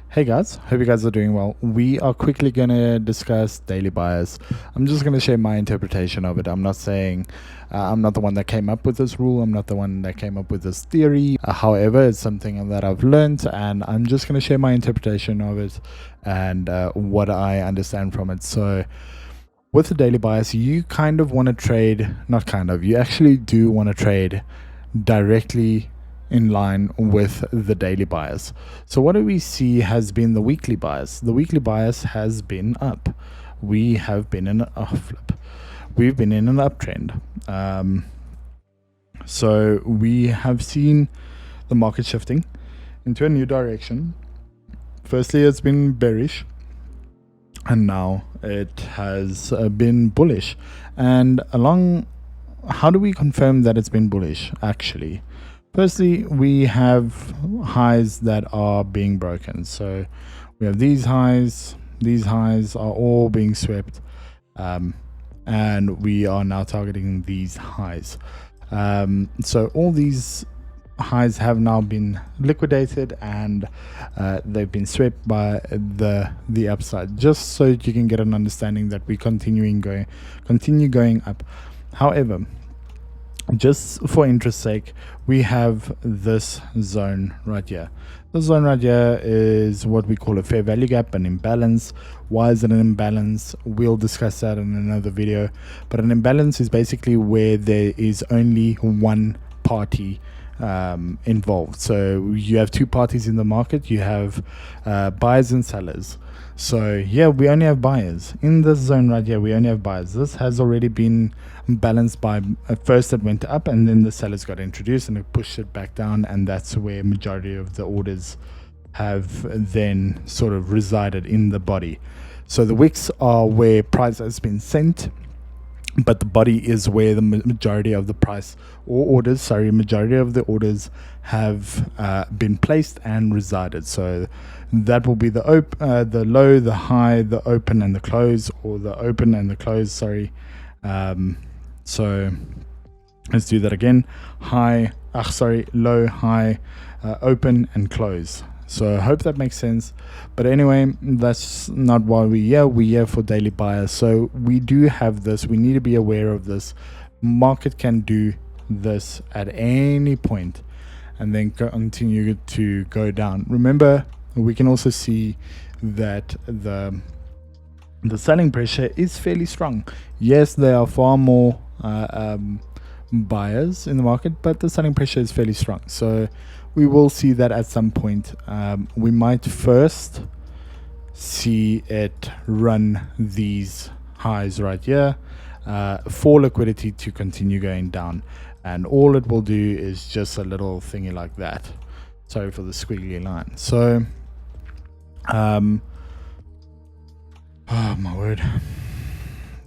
Hey guys, hope you guys are doing well. We are quickly going to discuss daily bias. I'm just going to share my interpretation of it. I'm not saying I'm not the one that came up with this rule. I'm not the one that came up with this theory. However, it's something that I've learned, and I'm just going to share my interpretation of it and what I understand from it. So, with the daily bias, you kind of want to trade, not kind of, you actually do want to trade directly in line with the daily bias. So what do we see has been the weekly bias? The weekly bias has been up. We have been in a flip. We've been in an uptrend. So we have seen the market shifting into a new direction. Firstly, it's been bearish, and now it has been bullish. And how do we confirm that it's been bullish? Actually, firstly, we have highs that are being broken. So we have these highs. These highs are all being swept, and we are now targeting these highs. So all these highs have now been liquidated, and they've been swept by the upside, just so you can get an understanding that we continue going up. However, just for interest sake, we have this zone right here. This zone right here is what we call a fair value gap, an imbalance. Why is it an imbalance? We'll discuss that in another video. But an imbalance is basically where there is only one party involved. So you have two parties in the market. You have buyers and sellers. So yeah, we only have buyers in this zone right here. We only have buyers. This has already been balanced by at first it went up, and then the sellers got introduced and it pushed it back down, and that's where majority of the orders have then sort of resided in the body. So the wicks are where price has been sent, but the body is where the majority of the majority of the orders have been placed and resided. So that will be the low, the high, the open, and the close, or the open and the close. So let's do that again. Low, high, open, and close. So I hope that makes sense. But anyway, that's not why we're here. We're here for daily bias. So we do have this. We need to be aware of this. Market can do this at any point and then continue to go down. Remember, we can also see that the selling pressure is fairly strong. Yes, there are far more buyers in the market, but the selling pressure is fairly strong. So we will see that at some point. We might first see it run these highs right here for liquidity to continue going down, and all it will do is just a little thingy like that. Sorry for the squiggly line. So oh my word,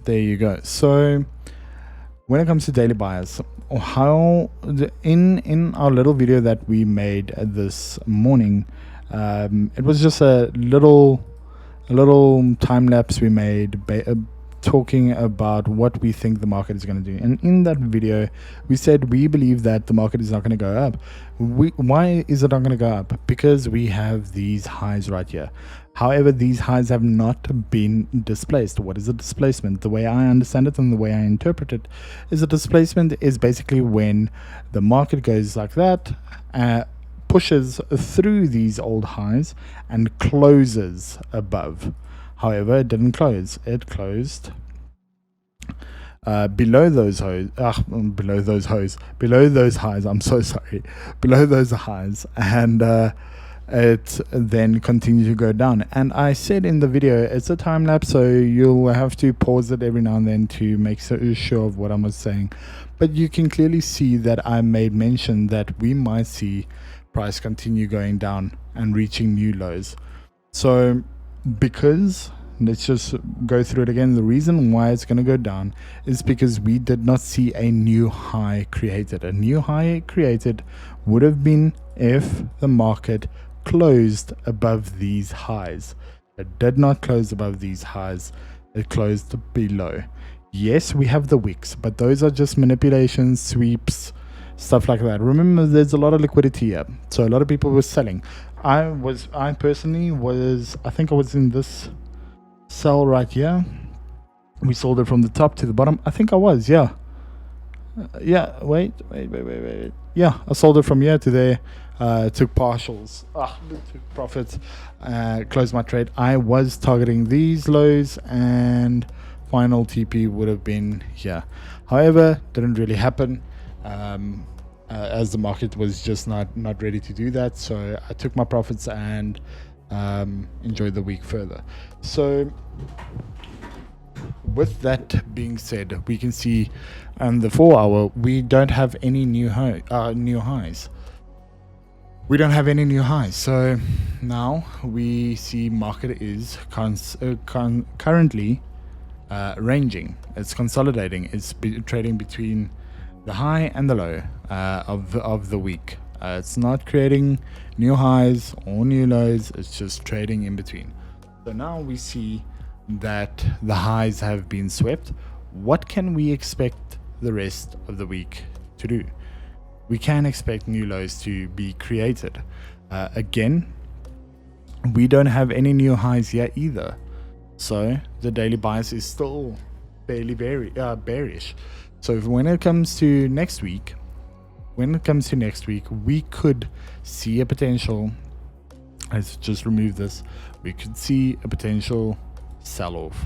there you go. So when it comes to daily bias, in our little video that we made this morning, it was just a little time lapse we made talking about what we think the market is going to do. And in that video, we said we believe that the market is not going to go up. Why is it not going to go up? Because we have these highs right here. However, these highs have not been displaced. What is a displacement? The way I understand it and the way I interpret it is a displacement is basically when the market goes like that, pushes through these old highs and closes above. However, it didn't close. It closed below those highs. Below those highs. I'm so sorry. Below those highs, and it then continued to go down. And I said in the video, it's a time lapse, so you'll have to pause it every now and then to make sure of what I was saying. But you can clearly see that I made mention that we might see price continue going down and reaching new lows. So because, let's just go through it again, the reason why it's going to go down is because we did not see a new high created. A new high created would have been if the market closed above these highs. It did not close above these highs. It closed below. Yes, we have the wicks, but those are just manipulations, sweeps, stuff like that. Remember, there's a lot of liquidity here, so a lot of people were selling. I personally was, I think I was in this sell right here. We sold it from the top to the bottom. I think I was, yeah. Wait. Yeah, I sold it from here to there. Took partials, took profits, closed my trade. I was targeting these lows, and final TP would have been here. However, didn't really happen, as the market was just not ready to do that. So I took my profits and enjoyed the week further. So with that being said, we can see on the 4 hour we don't have any new highs. We don't have any new highs. So now we see market is currently ranging. It's consolidating. It's trading between the high and the low of the week. It's not creating new highs or new lows. It's just trading in between. So now we see that the highs have been swept. What can we expect the rest of the week to do? We can expect new lows to be created. Again, we don't have any new highs yet either. So the daily bias is still fairly bearish. So when it comes to next week, we could see a potential. Let's just remove this. We could see a potential sell-off.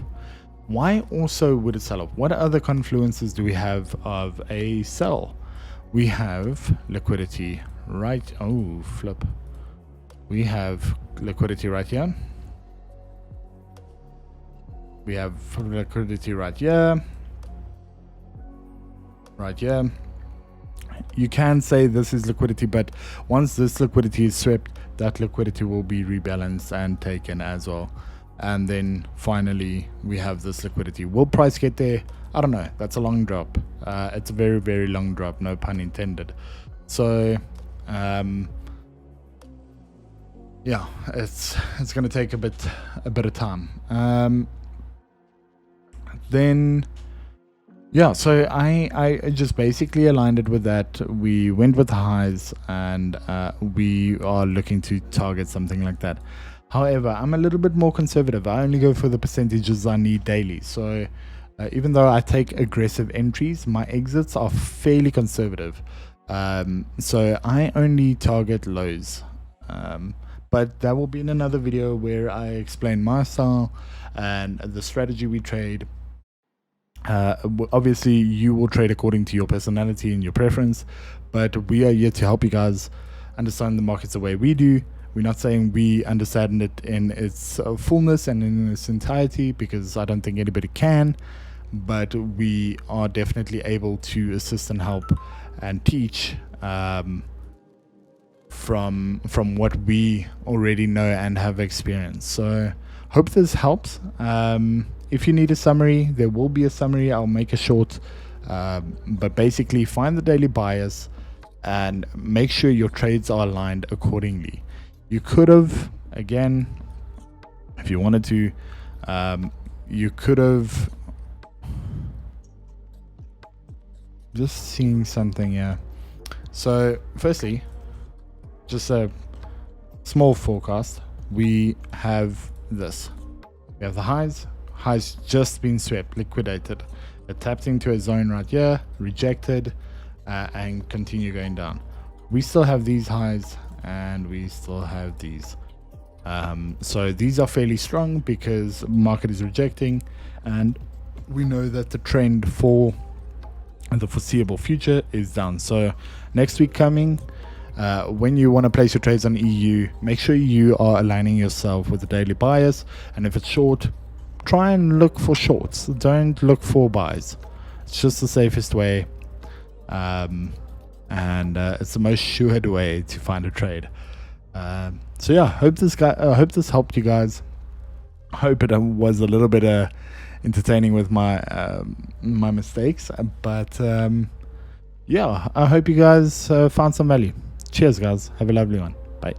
Why also would it sell off? What other confluences do we have of a sell? We have liquidity right. Oh, flip. We have liquidity right here. We have liquidity right here. Right here. You can say this is liquidity, but once this liquidity is swept, that liquidity will be rebalanced and taken as well. And then finally we have this liquidity. Will price get there? I don't know. That's a long drop. It's a very, very long drop, no pun intended. So yeah, it's gonna take a bit of time. Then yeah, so I just basically aligned it with that. We went with the highs, and we are looking to target something like that. However, I'm a little bit more conservative. I only go for the percentages I need daily. So even though I take aggressive entries, my exits are fairly conservative. So I only target lows. But that will be in another video where I explain my style and the strategy we trade. Obviously, you will trade according to your personality and your preference, but we are here to help you guys understand the markets the way we do. We're not saying we understand it in its fullness and in its entirety, because I don't think anybody can, but we are definitely able to assist and help and teach from what we already know and have experienced. So hope this helps. If you need a summary, there will be a summary. I'll make a short, but basically find the daily bias and make sure your trades are aligned accordingly. You could have, again, if you wanted to, you could have, just seeing something here. So firstly, just a small forecast. We have this. We have the highs just been swept, liquidated. It tapped into a zone right here, rejected, and continue going down. We still have these highs, and we still have these. So these are fairly strong because market is rejecting, and we know that the trend for the foreseeable future is down. So next week coming, when you want to place your trades on EU, make sure you are aligning yourself with the daily bias, and if it's short, try and look for shorts. Don't look for buys. It's just the safest way, and it's the most assured way to find a trade. So yeah, hope this helped you guys. Hope it was a little bit entertaining with my my mistakes, but yeah, I hope you guys found some value. Cheers guys, have a lovely one. Bye.